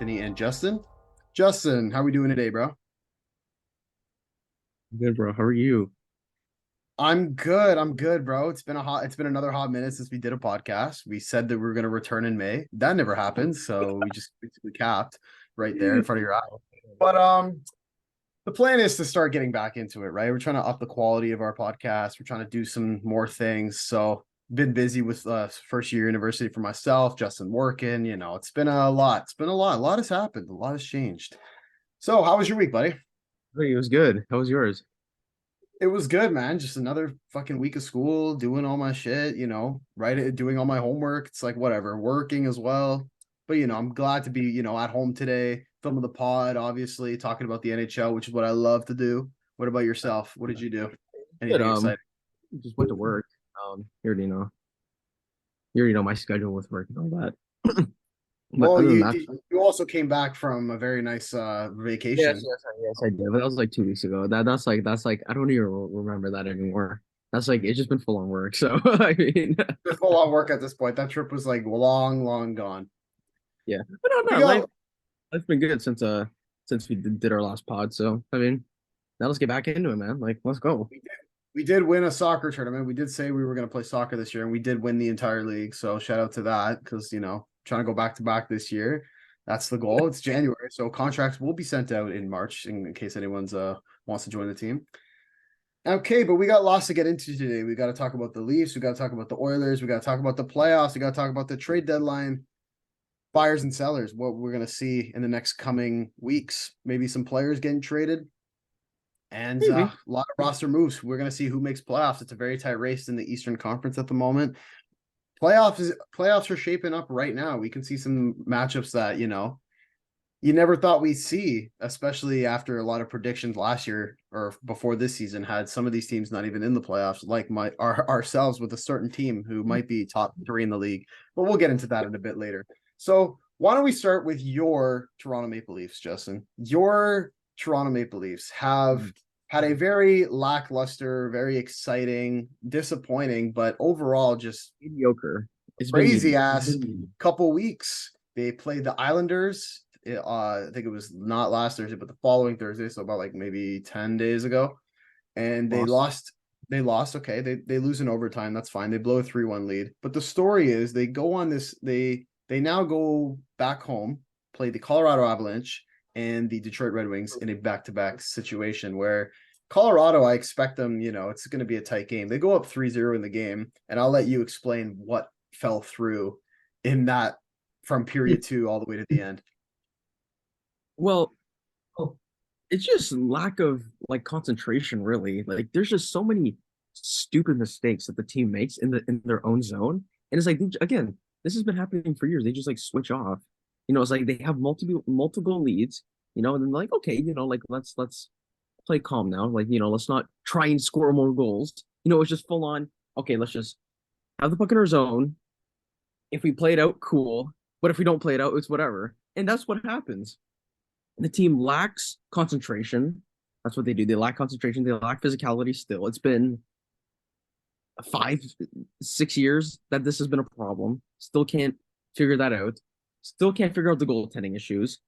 Anthony, and Justin. Justin, how are we doing today, bro? Good, bro. How are you? I'm good. I'm good, bro. It's been another hot minute since we did a podcast. We said that we were gonna return in May. That never happened, so we just basically capped right there in front of your eye. But the plan is to start getting back into it, right? We're trying to up the quality of our podcast. We're trying to do some more things. So been busy with first year university for myself, Justin working, it's been a lot. It's been a lot. A lot has happened, a lot has changed. So how was your week, buddy? Hey, it was good. How was yours? It was good, man. Just another fucking week of school, doing all my shit, right? Doing all my homework. It's like whatever, working as well. But I'm glad to be, at home today, filming the pod, obviously, talking about the NHL, which is what I love to do. What about yourself? What did you do? Good. Anything exciting? Just went to work. You already know. You already know my schedule with work and all that. But Well, other than you that, you also came back from a very nice yes, vacation. yes, I did. But that was like 2 weeks ago. That's like I don't even remember that anymore. That's like it's just been full on work. So I mean, Just a lot of work at this point. That trip was like long, long gone. yeah. But no, We no, got life's been good since we did our last pod. So I mean, now let's get back into it, man. Like let's go. we did win a soccer tournament. We did say we were going to play soccer this year, and we did win the entire league. So shout out to that because trying to go back to back this year. That's the goal. It's January, so contracts will be sent out in March in case anyone's wants to join the team. Okay, but we got lots to get into today. We got to talk about the Leafs. We got to talk about the Oilers. We got to talk about the playoffs. We got to talk about the trade deadline, buyers and sellers. What we're going to see in the next coming weeks. Maybe some players getting traded and a Maybe. lot of roster moves. We're going to see who makes playoffs. It's a very tight race in the Eastern Conference at the moment. Playoffs are shaping up right now. We can see some matchups that you never thought we'd see, especially after a lot of predictions last year or before this season had some of these teams not even in the playoffs, like ourselves with a certain team who might be top three in the league. But we'll get into that in a bit later. So why don't we start with your Toronto Maple Leafs, Justin? Your Toronto Maple Leafs have had a very lackluster, very exciting, disappointing, but overall just Mediocre. It's been crazy mediocre. ass couple weeks. They played the Islanders. I think it was not last Thursday, but the following Thursday, so about like maybe 10 days ago. And they Lost. lost. They lost. Okay. They lose in overtime. That's fine. They blow a 3-1 lead. But the story is they go on this, they now go back home, play the Colorado Avalanche and the Detroit Red Wings in a back-to-back situation where Colorado, I expect them, it's going to be a tight game. They go up 3-0 in the game, and I'll let you explain what fell through in that from period two all the way to the end. Well, it's just lack of like concentration, really. Like there's just so many stupid mistakes that the team makes in their own zone. And it's like again, this has been happening for years. They just like switch off. It's like they have multiple leads, and then like, okay, like let's play calm now. Like, let's not try and score more goals. It's just full on, okay, let's just have the puck in our zone. If we play it out, cool. But if we don't play it out, it's whatever. And that's what happens. The team lacks concentration. That's what they do. They lack concentration. They lack physicality still. It's been 5, 6 years that this has been a problem. Still can't figure that out. Still can't figure out the goaltending issues.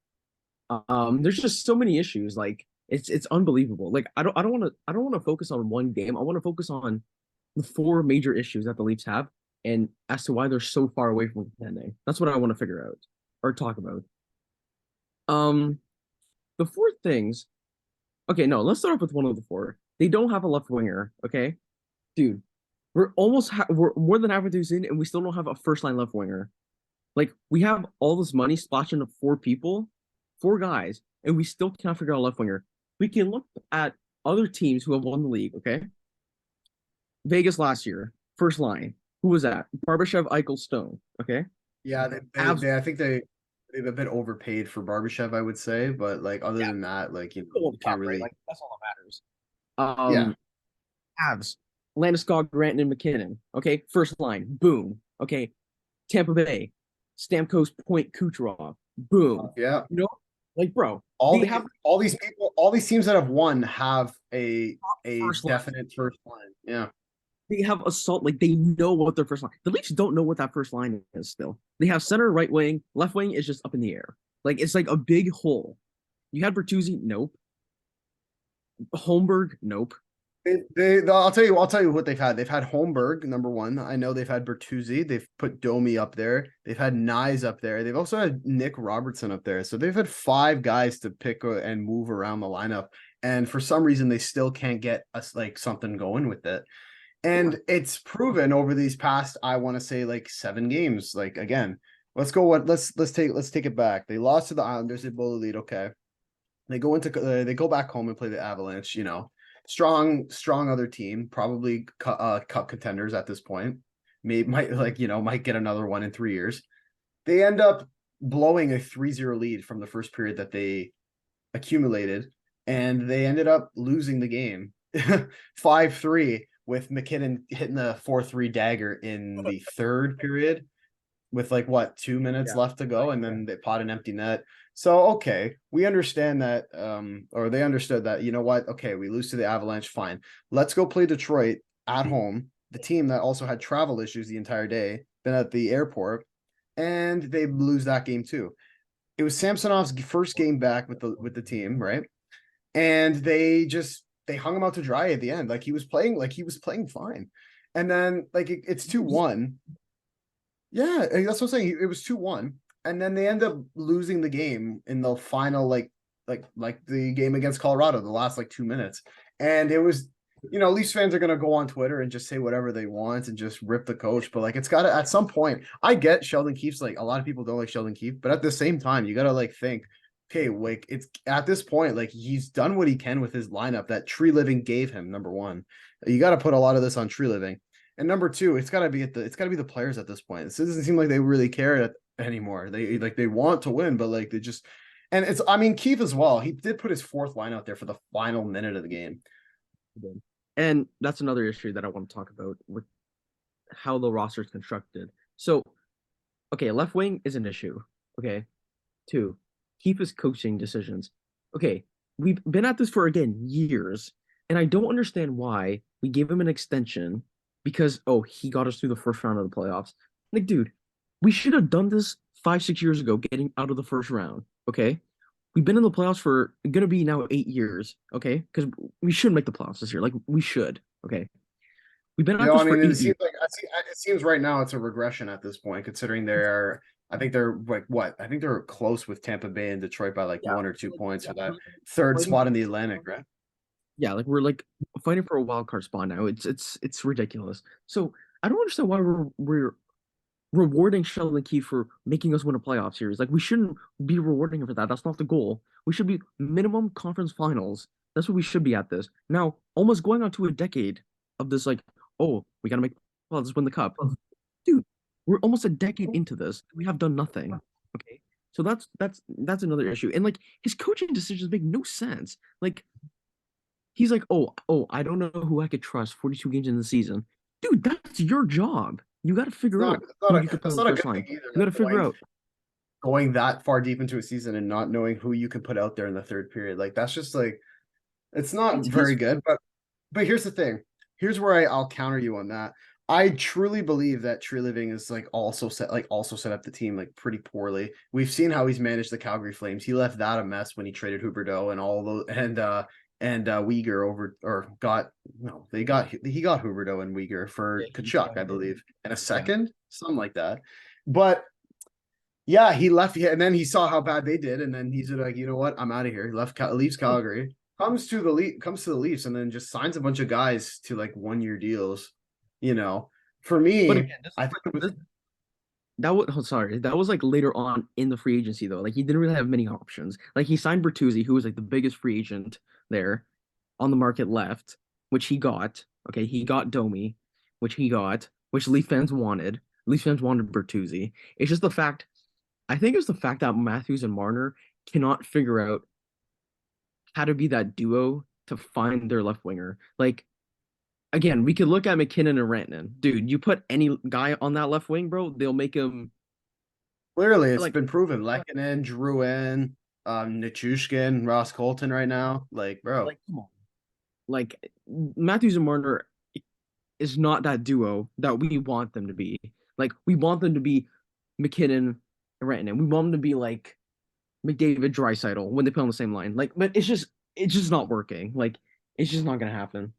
There's just so many issues. Like it's unbelievable. Like I don't want to focus on one game. I want to focus on the four major issues that the Leafs have and as to why they're so far away from contending. That's what I want to figure out or talk about. Um, the four things. Okay, no, let's start off with one of the four. They don't have a left winger. Okay, dude, we're more than halfway through the season and we still don't have a first line left winger. Like we have all this money splashing to four people, four guys, and we still can't figure out a left winger. We can look at other teams who have won the league. Okay, Vegas last year, first line. Who was that? Barbashev, Eichel, Stone. Okay, Yeah, Avs. I think they've a bit overpaid for Barbashev, I would say, but like other Yeah, than that, like World you can't Cup, right? really. Like that's all that matters. Yeah, Avs, Landeskog, Granton, and McKinnon. Okay, first line, boom. Okay, Tampa Bay, Stamkos, Point, Kucherov, boom. yeah. You know, like bro, they have All these teams that have won have a first line. definite first line. Yeah. They have assault, like they know what their first line. The Leafs don't know what that first line is still. They have center, right wing, left wing is just up in the air. Like it's like a big hole. You had Bertuzzi, nope. Holmberg, nope. I'll tell you what they've had. They've had Holmberg, number one. I know they've had Bertuzzi. They've put Domi up there. They've had Nyes up there. They've also had Nick Robertson up there. So they've had five guys to pick and move around the lineup. And for some reason, they still can't get us like something going with it. And it's proven over these past, I want to say like 7 games. Like again, let's take it back. They lost to the Islanders. They both lead. Okay. They go back home and play the Avalanche, strong other team, probably cup contenders at this point. Might get another one in 3 years. They end up blowing a 3-0 lead from the first period that they accumulated, and they ended up losing the game 5-3 with McKinnon hitting the 4-3 dagger in the third period with 2 minutes left to go, and then they pot an empty net. So okay, we understand that, or they understood that, you know what? Okay, we lose to the Avalanche, fine. Let's go play Detroit at home, the team that also had travel issues the entire day, been at the airport, and they lose that game too. It was Samsonov's first game back with the team, right? And they hung him out to dry at the end. He was playing fine. And then it's 2-1. Yeah, that's what I'm saying. It was 2-1, and then they end up losing the game in the final, like the game against Colorado, the last 2 minutes. And it was, Leafs fans are gonna go on Twitter and just say whatever they want and just rip the coach. But it's gotta, at some point, I get Sheldon Keefe's, a lot of people don't like Sheldon Keefe, but at the same time, you gotta think, okay, it's at this point, he's done what he can with his lineup that Tree Living gave him. Number one, you got to put a lot of this on Tree Living. And number two, it's got to be the players at this point. It doesn't seem like they really care anymore. They want to win, but they just, and it's, I mean, Keith as well. He did put his fourth line out there for the final minute of the game. And that's another issue that I want to talk about with how the roster is constructed. So, okay, left wing is an issue. Okay. 2, Keith his coaching decisions. Okay, we've been at this for again years, and I don't understand why we gave him an extension because he got us through the first round of the playoffs. Dude, we should have done this 5-6 years ago, getting out of the first round. Okay, we've been in the playoffs for gonna be now 8 years. Okay, because we should make the playoffs this year. We should. Okay, we've been at this for 8 years. It seems right now it's a regression at this point, considering they're. I think they're what? I think they're close with Tampa Bay and Detroit by 1 or 2 points for that third spot in the Atlantic, right? Yeah, we're fighting for a wild card spot now. It's ridiculous. So I don't understand why we're rewarding Sheldon Keefe for making us win a playoff series. We shouldn't be rewarding him for that. That's not the goal. We should be minimum conference finals. That's what we should be at this. Now, almost going on to a decade of this, we gotta let's win the cup. Dude, we're almost a decade into this. We have done nothing. Okay. So that's another issue. And his coaching decisions make no sense. He's I don't know who I could trust 42 games in the season. Dude, that's your job. You got to figure out who you could put on the first line. You got to figure out. Going that far deep into a season and not knowing who you can put out there in the third period. That's just it's not very good. But here's the thing. Here's where I'll counter you on that. I truly believe that Tree Living is also set up the team pretty poorly. We've seen how he's managed the Calgary Flames. He left that a mess when he traded Huberdeau and all those and Uyghur he got Huberdeau and Uyghur for Kachuk, I believe, and a second, something like that. But yeah, he left, and then he saw how bad they did, and then he's you know what, I'm out of here. He leaves Calgary, comes to the Leafs, and then just signs a bunch of guys to 1-year deals. For me, but again, I think it was that was later on in the free agency though. He didn't really have many options. He signed Bertuzzi, who was the biggest free agent there on the market left, which he got. Okay, he got Domi, which Leaf fans wanted. Leaf fans wanted Bertuzzi. It's just the fact. I think it's the fact that Matthews and Marner cannot figure out how to be that duo to find their left winger. Again, we could look at McKinnon and Rantanen. Dude, you put any guy on that left wing, bro, they'll make him. Clearly, it's been proven. Lehkonen, Drouin, Nichushkin, Ross Colton right now. Bro. Come on. Matthews and Marner is not that duo that we want them to be. We want them to be McKinnon and Rantanen. We want them to be McDavid, Draisaitl when they play on the same line. Like, but it's just not working. Like, it's just not gonna happen.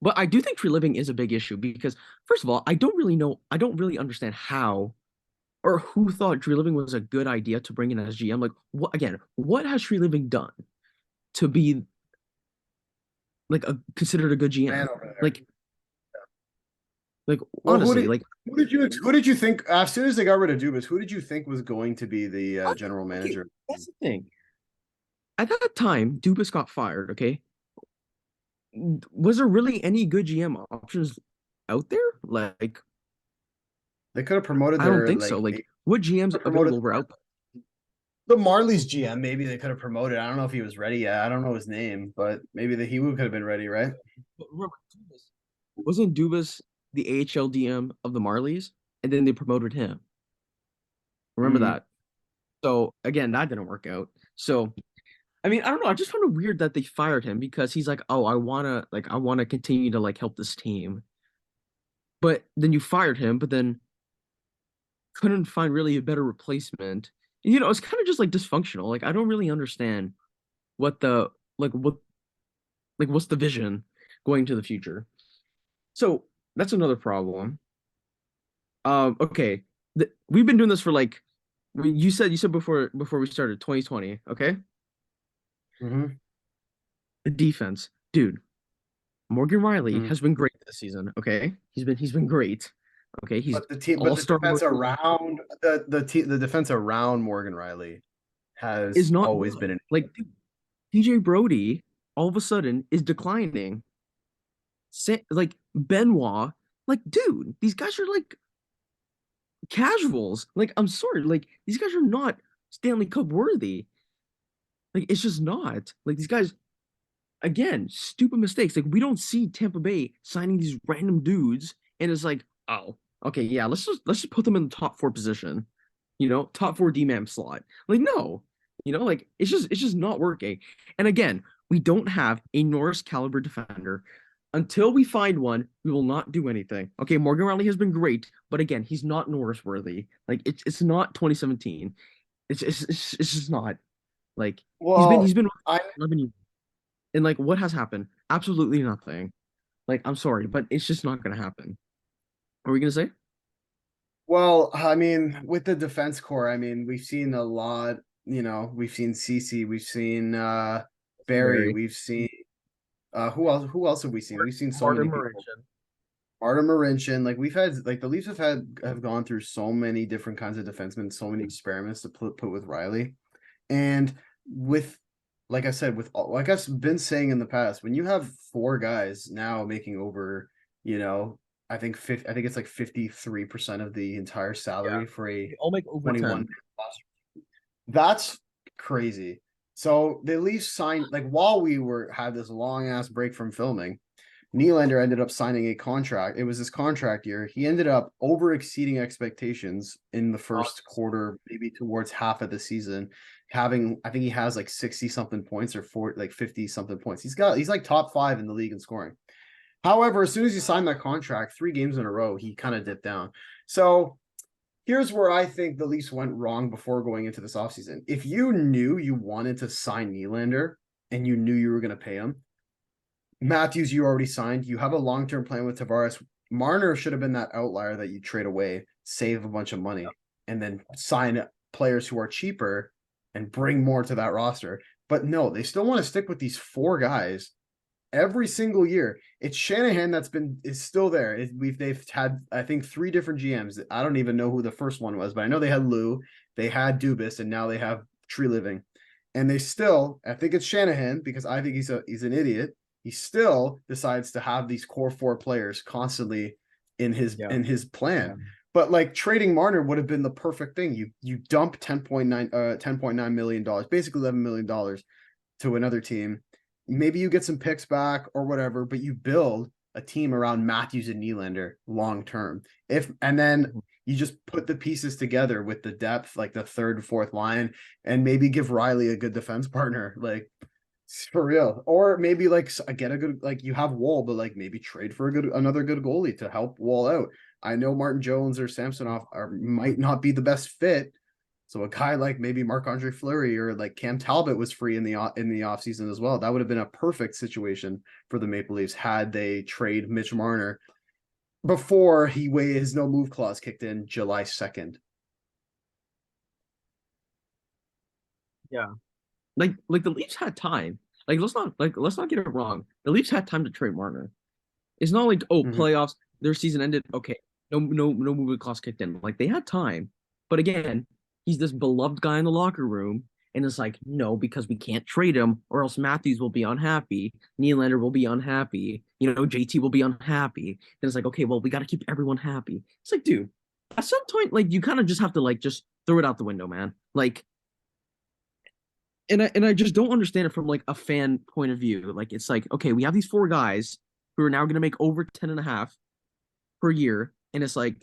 But I do think tree living is a big issue because first of all, I don't really understand how or who thought tree living was a good idea to bring in as GM. Like, what has tree living done to be like a considered a good Man GM? over there. Like, like Well, honestly, like who did you think as soon as they got rid of Dubas? Who did you think was going to be the general okay, manager? that's the thing. At that time, Dubas got fired. Okay, was there really any good GM options out there? Like, They could have promoted I don't their think so. Like, what GMs promoted available were out there? the Marlies GM. Maybe they could have promoted. I don't know if he was ready yet. I don't know his name, but maybe he would could have been ready, right? But remember, wasn't Dubas the AHL DM of the Marlies, and then they promoted him? Remember Mm. that? So again, that didn't work out. So I mean, I don't know. I just found it weird that they fired him because he's like, oh, I wanna continue to like help this team. But then you fired him, but then couldn't find really a better replacement. You know, it's kind of just like dysfunctional. Like I don't really understand what the what what's the vision going to the future. So that's another problem. Okay, we've been doing this for like you said before we started 2020. Okay, Hmm. the defense, dude. Morgan Riley Mm. has been great this season. Okay, he's been great. Okay, he's But all the star defense around the defense around Morgan Riley is has not always good. been an Like TJ Brody all of a sudden is declining. Like Benoit, like dude, these guys are like casuals. Like I'm sorry, like these guys are not Stanley Cup worthy. Like it's just not. Like these guys again, stupid mistakes. Like we don't see Tampa Bay signing these random dudes, and it's like, oh, okay, yeah, let's just put them in the top four position, you know, top four D-man slot. Like no, you know, like it's just not working. And again, we don't have a Norris caliber defender. Until we find one, we will not do anything. Okay, Morgan Riley has been great, but again, he's not Norris worthy. Like it's not 2017. It's just not. Like well. he's been I 11 years. And like, what has happened? Absolutely nothing. Like, I'm sorry, but it's just not gonna happen. What are we gonna say? Well, I mean, with the defense core, I mean, we've seen a lot, we've seen CC, we've seen Barry, Barry. we've seen who else have we seen? We've seen so Martin many people. Marincin. Artem Marincin, like we've had like the Leafs have gone through so many different kinds of defensemen, so many experiments to put with Riley. And with like I said, like I've been saying in the past, when you have four guys now making over, you know, I think it's like 53% of the entire Yeah. salary for a I'll make over 21 10. roster. That's crazy. So the Leafs signed like while we were had this long ass break from filming, Nylander ended up signing a contract. It was his contract year. He ended up over exceeding expectations in the first quarter, maybe towards half of the season. I think he has like 60 something points or 50 something points. He's like top five in the league in scoring. However, as soon as he signed that contract, 3 games in a row, he kind of dipped down. So here's where I think the Leafs went wrong before going into this offseason. If you knew you wanted to sign Nylander and you knew you were going to pay him, Matthews, you already signed. You have a long term plan with Tavares. Marner should have been that outlier that you trade away, save a bunch of money, and then sign players who are cheaper and bring more to that roster. But no, they still want to stick with these four guys every single year. It's Shanahan is still there. They've had I think 3 different GMs. I don't even know who the first one was, but I know they had Lou, they had Dubas, and now they have Tree Living. And they still, I think it's Shanahan because I think he's an idiot. He still decides to have these core four players constantly Yeah. in his plan. Yeah. But like trading Marner would have been the perfect thing. You dump 10.9 million dollars, basically $11 million to another team. Maybe you get some picks back or whatever, but you build a team around Matthews and Nylander long term. And then you just put the pieces together with the depth, like the third, fourth line, and maybe give Riley a good defense partner. Like for real. Or maybe like get a good like you have Wall, but like maybe trade for another good goalie to help Wall out. I know Martin Jones or Samsonov might not be the best fit, So a guy like maybe Marc-Andre Fleury or like Cam Talbot was free in the offseason as well. That would have been a perfect situation for the Maple Leafs had they trade Mitch Marner before his no move clause kicked in July 2nd. Yeah. Like the Leafs had time. Let's not get it wrong. The Leafs had time to trade Marner. It's not like, oh, Mm-hmm. playoffs, their season ended. Okay, no movie cost kicked in. Like they had time, but again, he's this beloved guy in the locker room, and it's like no, because we can't trade him, or else Matthews will be unhappy, Nylander will be unhappy, JT will be unhappy. Then it's like, okay, well, we got to keep everyone happy. It's like, dude, at some point, like you kind of just have to like just throw it out the window, man. Like, and I just don't understand it from like a fan point of view. Like it's like, okay, we have these four guys who are now going to make over 10 and a half per year, and it's like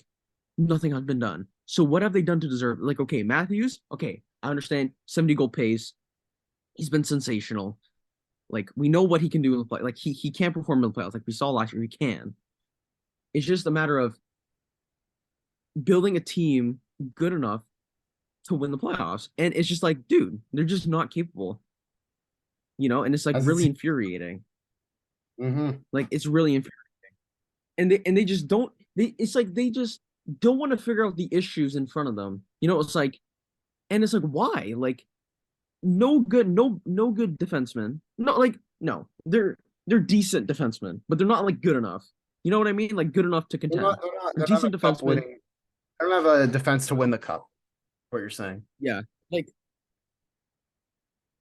nothing has been done. So what have they done to deserve? Like, okay, Matthews, okay, I understand 70 goal pace. He's been sensational. Like we know what he can do in the play. Like he can perform in the playoffs. Like we saw last year, he can. It's just a matter of building a team good enough to win the playoffs. And it's just like, dude, they're just not capable. And it's like As really it's infuriating. mm-hmm. Like it's really infuriating. And they just don't it's like they just don't want to figure out the issues in front of them. It's like and it's like why? Like no good defensemen. No, like no. They're decent defensemen, but they're not like good enough. You know what I mean? Like good enough to They're contend. not they're not They're they don't have decent a cup defensemen. winning. They don't have a defense to win the cup. What you're saying? Yeah. Like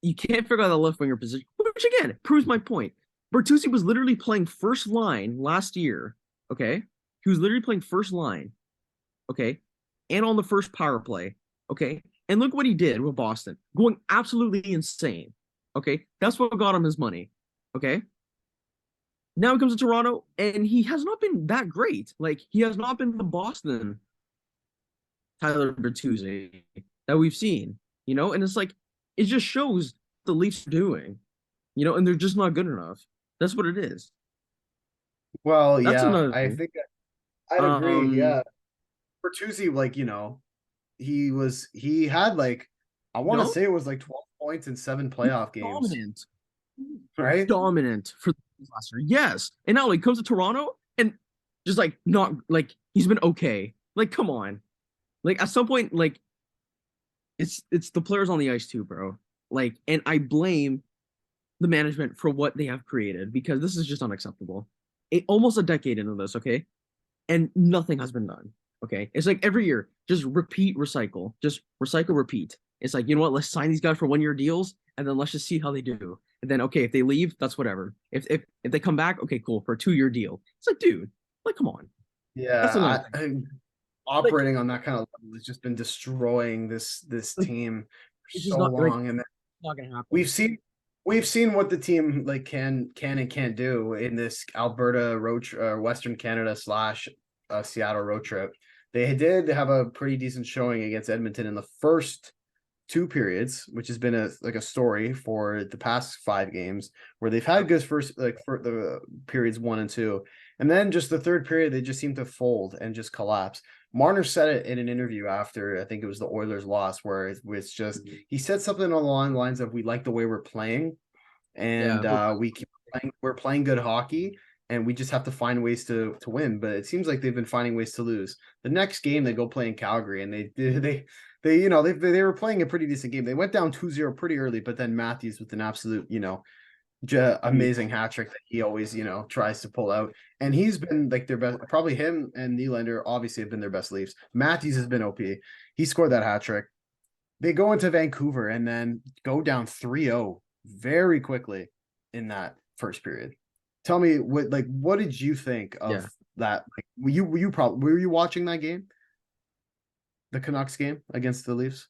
you can't figure out the left winger position, which again proves my point. Bertuzzi was literally playing first line last year. Okay. He was literally playing first line. Okay. And on the first power play. Okay. And look what he did with Boston, going absolutely insane. Okay. That's what got him his money. Okay. Now he comes to Toronto and he has not been that great. Like he has not been the Boston Tyler Bertuzzi that we've seen, and it's like, it just shows the Leafs are doing, and they're just not good enough. That's what it is. Well, That's yeah, another I thing. think I'd agree. Um, Yeah, Bertuzzi, like he had like I want to no, say it was like 12 points in 7 playoff games, dominant, right? dominant for the last year. Yes, and now he comes to Toronto and just like not like he's been okay. Like, come on, like at some point, like it's the players on the ice too, bro. Like, and I blame the management for what they have created because this is just unacceptable. Almost a decade into this, okay, and nothing has been done. Okay, it's like every year, just repeat, recycle, just recycle, repeat. It's like, you know what? Let's sign these guys for 1 year deals, and then let's just see how they do. And then, okay, if they leave, that's whatever. If they come back, okay, cool for a 2 year deal. It's like, dude, like, come on. That's another Yeah, thing. Like, operating on that kind of level has just been destroying this like team for it's just so not long, and not gonna happen. we've seen we've seen what the team like can and can't do in this Alberta Western Canada slash Seattle road trip. They did have a pretty decent showing against Edmonton in the first two periods, which has been a story for the past 5 games where they've had good first like for the periods 1 and 2, and then just the third period they just seem to fold and just collapse. Marner said it in an interview after I think it was the Oilers loss, where it's just he said something along the lines of we like the way we're playing, and Yeah, we're playing good hockey, and we just have to find ways to win. But it seems like they've been finding ways to lose. The next game they go play in Calgary, and they were playing a pretty decent game. They went down 2-0 pretty early, but then Matthews with an absolute amazing hat trick that he always tries to pull out, and he's been like their best. Probably him and Nylander obviously have been their best Leafs. Matthews has been OP. He scored that hat trick. They go into Vancouver and then go down 3-0 very quickly in that first period. Tell me what did you think yeah, of that? Like, were you watching that game? The Canucks game against the Leafs?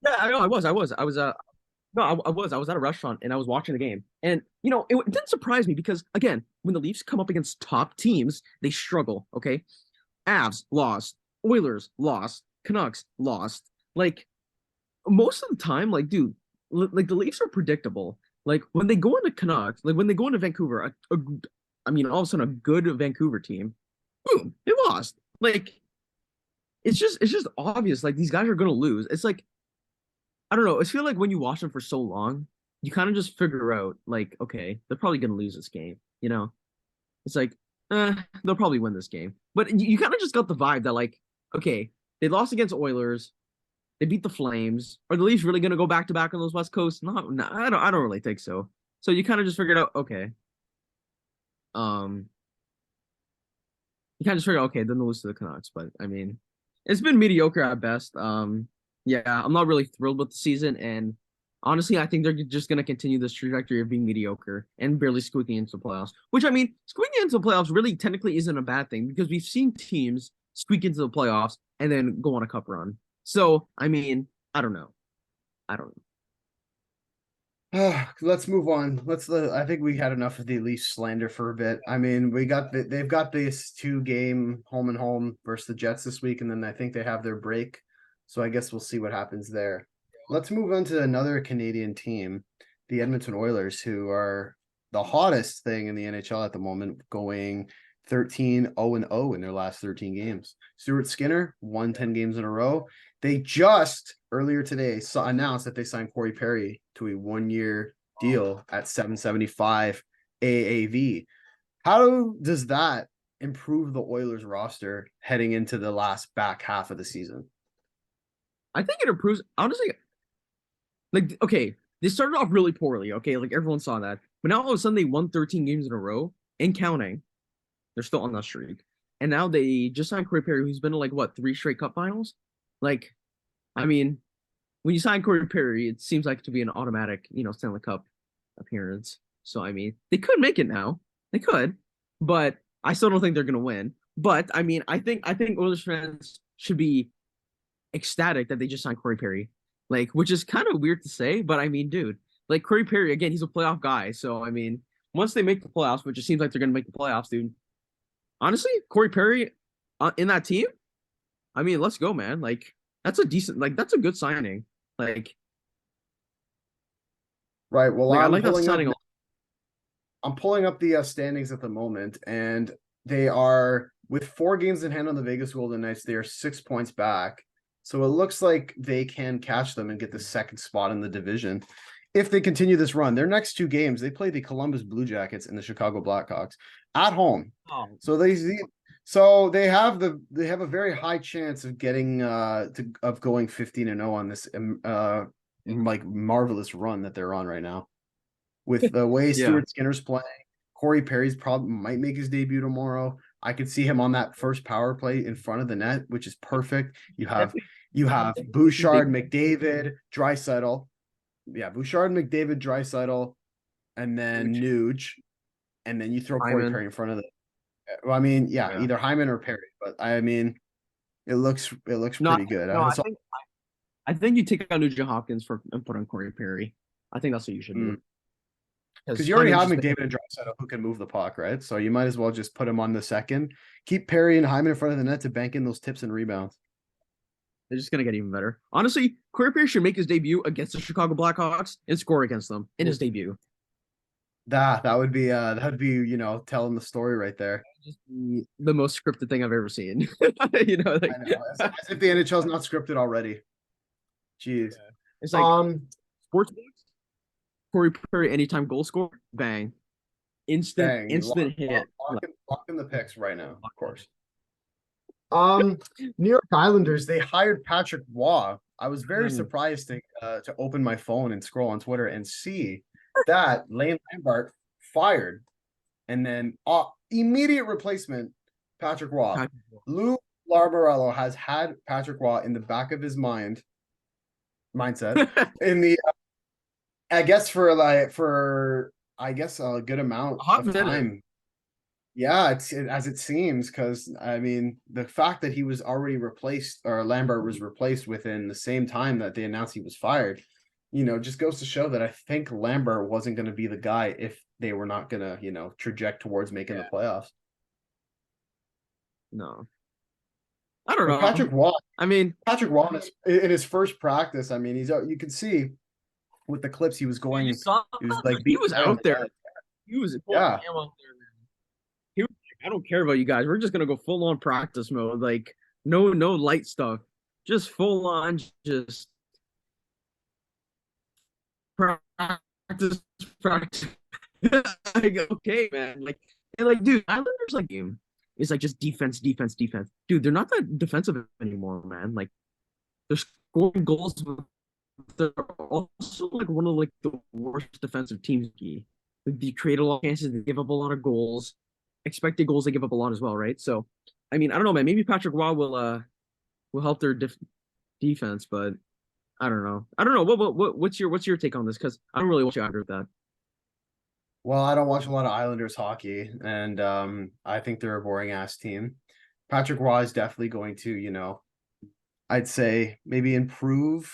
yeah. I know. I was. No, I was at a restaurant and I was watching the game, and it didn't surprise me because again, when the Leafs come up against top teams, they struggle. Okay, Avs lost, Oilers lost, Canucks lost. Like most of the time, like dude, like the Leafs are predictable. Like when they go into Canucks, like when they go into Vancouver, I mean, all of a sudden a good Vancouver team, boom, they lost. Like it's just obvious. Like these guys are gonna lose. It's like I don't know. I feel like when you watch them for so long, you kind of just figure out like, okay, they're probably gonna lose this game. It's like, they'll probably win this game. But you kind of just got the vibe that like, okay, they lost against Oilers, they beat the Flames. Are the Leafs really gonna go back to back on those West Coast? No, I don't really think so. So you kind of just figured out, okay, um, you kind of just figure out, okay, then they'll lose to the Canucks. But I mean, it's been mediocre at best. Yeah, I'm not really thrilled with the season, and honestly, I think they're just gonna continue this trajectory of being mediocre and barely squeaking into the playoffs. Which I mean, squeaking into the playoffs really technically isn't a bad thing because we've seen teams squeak into the playoffs and then go on a cup run. So I mean, I don't know. I don't know. Let's move on. I think we had enough of the Leafs slander for a bit. I mean, they've got this 2-game home and home versus the Jets this week, and then I think they have their break. So I guess we'll see what happens there. Let's move on to another Canadian team, the Edmonton Oilers, who are the hottest thing in the NHL at the moment, going 13-0-0 in their last 13 games. Stuart Skinner won 10 games in a row. They just earlier today announced that they signed Corey Perry to a 1-year deal at $775 AAV. How does that improve the Oilers roster heading into the last back half of the season? I think it improves. Honestly, like okay, they started off really poorly. Okay, like everyone saw that, but now all of a sudden they won 13 games in a row and counting. They're still on that streak, and now they just signed Corey Perry, who's been to like what 3 straight Cup finals. Like, I mean, when you sign Corey Perry, it seems like to be an automatic, Stanley Cup appearance. So I mean, they could make it now. They could, but I still don't think they're gonna win. But I mean, I think Oilers fans should be ecstatic that they just signed Corey Perry. Like, which is kind of weird to say, but I mean, dude, like Corey Perry, again, he's a playoff guy. So I mean, once they make the playoffs, which it seems like they're gonna make the playoffs, dude. Honestly, Corey Perry in that team, I mean, let's go, man. Like, that's a good signing. Like, Right. Well, I like that signing. I'm pulling up the standings at the moment, and they are with 4 games in hand on the Vegas Golden Knights. They are 6 points back, so it looks like they can catch them and get the second spot in the division if they continue this run. Their next 2 games, they play the Columbus Blue Jackets and the Chicago Blackhawks at home. Oh, So they have a very high chance of getting of going 15-0 on this like marvelous run that they're on right now. With the way yeah. Stuart Skinner's playing, Corey Perry's probably might make his debut tomorrow. I could see him on that first power play in front of the net, which is perfect. You have Bouchard, McDavid, Draisaitl. Yeah, Bouchard, McDavid, Draisaitl, and then Nuge, and then you throw Corey Perry in front of the. Well, I mean, yeah, either Hyman or Perry, but I mean, it looks pretty good. No, I think you take out Nugent Hopkins and put on Corey Perry. I think that's what you should do. Because you already have McDavid and Draisaitl who can move the puck, right? So you might as well just put him on the second. Keep Perry and Hyman in front of the net to bank in those tips and rebounds. They're just gonna get even better. Honestly, Corey Perry should make his debut against the Chicago Blackhawks and score against them in his debut. That would be telling the story right there. Just the most scripted thing I've ever seen. Like, I know, as if the NHL's not scripted already. Jeez. Yeah. It's like sports books. Corey Perry anytime goal score, bang. Instant hit. Lock in the picks right now, of course. New York Islanders, they hired Patrick Waugh. I was very surprised to open my phone and scroll on Twitter and see that Lane Lambert fired, and then immediate replacement Patrick Waugh. Lou Lamoriello has had Patrick Waugh in the back of his mindset in the I guess for a good amount of time. Yeah, as it seems, because I mean the fact that he was already replaced, or Lambert was replaced within the same time that they announced he was fired, just goes to show that I think Lambert wasn't going to be the guy if they were not going to, traject towards making the playoffs. No. I don't know. Patrick Waugh in his first practice, I mean, you can see with the clips he was going, he was out there. He was out there, man. He was like, I don't care about you guys. We're just going to go full on practice mode. Like, no light stuff, just full on, just practice, practice. Like, okay, man. Like, and like, dude, Islanders like game is like just defense, defense, defense. Dude, they're not that defensive anymore, man. Like, they're scoring goals, but they're also like one of like the worst defensive teams. They create a lot of chances, they give up a lot of goals. Expected goals, they give up a lot as well, right? So, I mean, I don't know, man. Maybe Patrick Waugh will help their defense, but I don't know. I don't know. What's your take on this? Because I don't really watch either of that. Well, I don't watch a lot of Islanders hockey, and I think they're a boring ass team. Patrick Roy is definitely going to, I'd say maybe improve.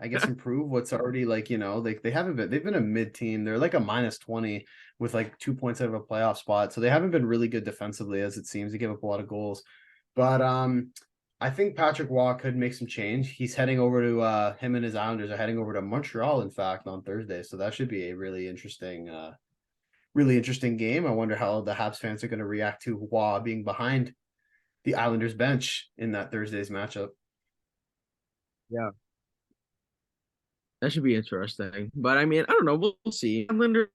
I guess improve what's already like, they haven't been they've been a mid team. They're like a -20 with like 2 points out of a playoff spot. So they haven't been really good defensively as it seems. They give up a lot of goals. But I think Patrick Waugh could make some change. He's heading over to him and his Islanders are heading over to Montreal, in fact, on Thursday. So that should be a really interesting game. I wonder how the Habs fans are going to react to Waugh being behind the Islanders bench in that Thursday's matchup. Yeah, that should be interesting. But I mean, I don't know. We'll see. Islanders,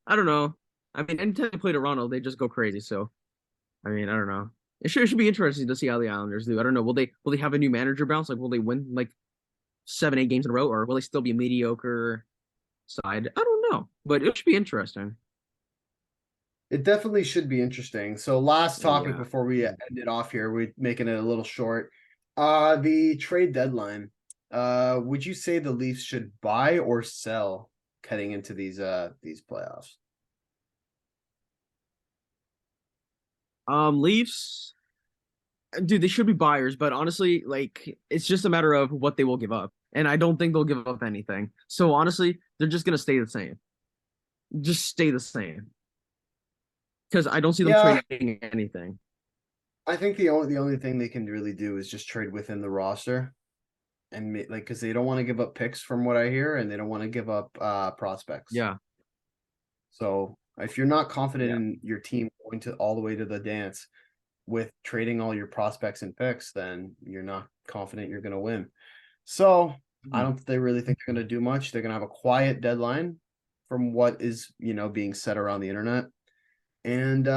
I don't know. I mean, anytime they play Toronto, they just go crazy. So I mean, I don't know. It should be interesting to see how the Islanders do. I don't know. Will they have a new manager bounce? Like, will they win like 7, 8 games in a row, or will they still be a mediocre side? I don't know, but it should be interesting. It definitely should be interesting. So last topic Yeah. before we end it off here, we're making it a little short. The trade deadline. Would you say the Leafs should buy or sell heading into these playoffs? Leafs, dude, they should be buyers, but honestly, like it's just a matter of what they will give up. And I don't think they'll give up anything. So honestly, they're just gonna stay the same. Just stay the same. Because I don't see them Yeah, trading anything. I think the only thing they can really do is just trade within the roster and like because they don't want to give up picks from what I hear, and they don't want to give up prospects. Yeah. So if you're not confident Yeah. in your team going to all the way to the dance with trading all your prospects and picks, then you're not confident you're going to win. So I Mhm. don't they really think they're going to do much. They're going to have a quiet deadline from what is being said around the internet, and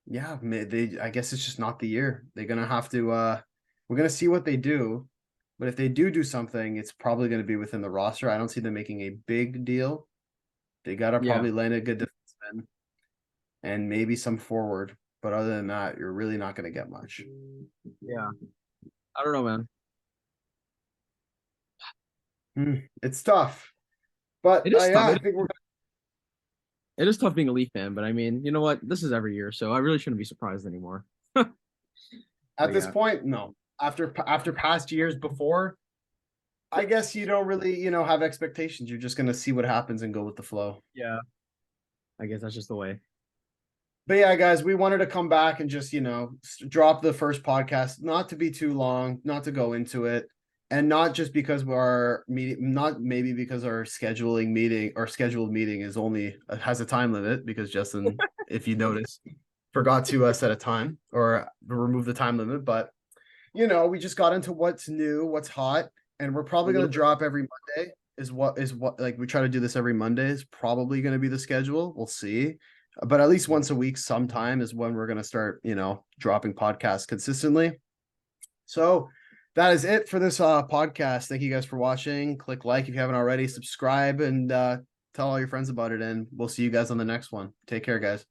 yeah, they I guess it's just not the year. They're going to have to. We're going to see what they do, but if they do something, it's probably going to be within the roster. I don't see them making a big deal. They got to Yeah. probably land a good defenseman and maybe some forward. But other than that, you're really not going to get much. Yeah. I don't know, man. It's tough. But It is yeah, tough. I think we're It is tough being a Leaf fan, but I mean, you know what? This is every year, so I really shouldn't be surprised anymore. at But this yeah. point, no. After past years before, I guess you don't really, have expectations. You're just going to see what happens and go with the flow. Yeah. I guess that's just the way. But yeah, guys, we wanted to come back and just, drop the first podcast, not to be too long, not to go into it, and not just because our meeting, not maybe because our scheduled meeting is only has a time limit because Justin, if you notice, forgot to set a time or remove the time limit. But we just got into what's new, what's hot, and we're A probably gonna little bit. drop every Monday. Is what like we try to do this every Monday is probably gonna be the schedule. We'll see. But at least once a week, sometime is when we're gonna start, dropping podcasts consistently. So that is it for this podcast. Thank you guys for watching. Click like if you haven't already, subscribe, and tell all your friends about it. And we'll see you guys on the next one. Take care, guys.